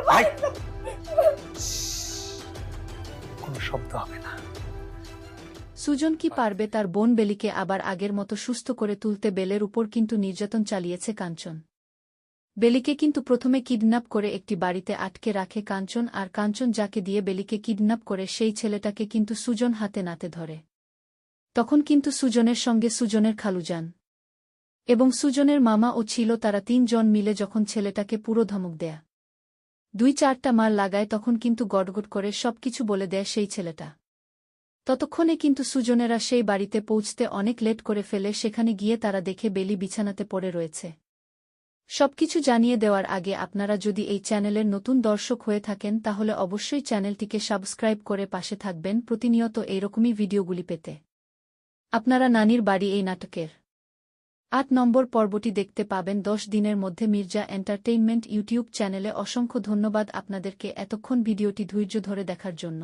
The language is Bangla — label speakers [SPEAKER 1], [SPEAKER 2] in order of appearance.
[SPEAKER 1] ভাই, কোনো শব্দ হবে না।
[SPEAKER 2] সুজন কি পারবে তার বোন বেলিকে আবার আগের মতো সুস্থ করে তুলতে? বেলের উপর কিন্তু নির্যাতন চালিয়েছে কাঞ্চন। বেলিকে কিন্তু প্রথমে কিডন্যাপ করে একটি বাড়িতে আটকে রাখে কাঞ্চন, আর কাঞ্চন যাকে দিয়ে বেলিকে কিডন্যাপ করে সেই ছেলেটাকে কিন্তু সুজন হাতে নাতে ধরে। তখন কিন্তু সুজনের সঙ্গে সুজনের খালু যান এবং সুজনের মামাও ছিল। তারা 3 জন মিলে যখন ছেলেটাকে পুরো ধমক দেয়া 2-4টা মার লাগায়, তখন কিন্তু গটগট করে সবকিছু বলে দেয় সেই ছেলেটা। ততক্ষণে কিন্তু সুজনেরা সেই বাড়িতে পৌঁছতে অনেক লেট করে ফেলে। সেখানে গিয়ে তারা দেখে বেলি বিছানাতে পড়ে রয়েছে। সবকিছু জানিয়ে দেওয়ার আগে আপনারা যদি এই চ্যানেলের নতুন দর্শক হয়ে থাকেন তাহলে অবশ্যই চ্যানেলটিকে সাবস্ক্রাইব করে পাশে থাকবেন প্রতিনিয়ত এইরকমই ভিডিওগুলি পেতে। আপনারা নানির বাড়ি এই নাটকের 8 নম্বর পর্বটি দেখতে পাবেন 10 দিনের মধ্যে মির্জা এন্টারটেইনমেন্ট ইউটিউব চ্যানেলে। অসংখ্য ধন্যবাদ আপনাদেরকে এতক্ষণ ভিডিওটি ধৈর্য ধরে দেখার জন্য।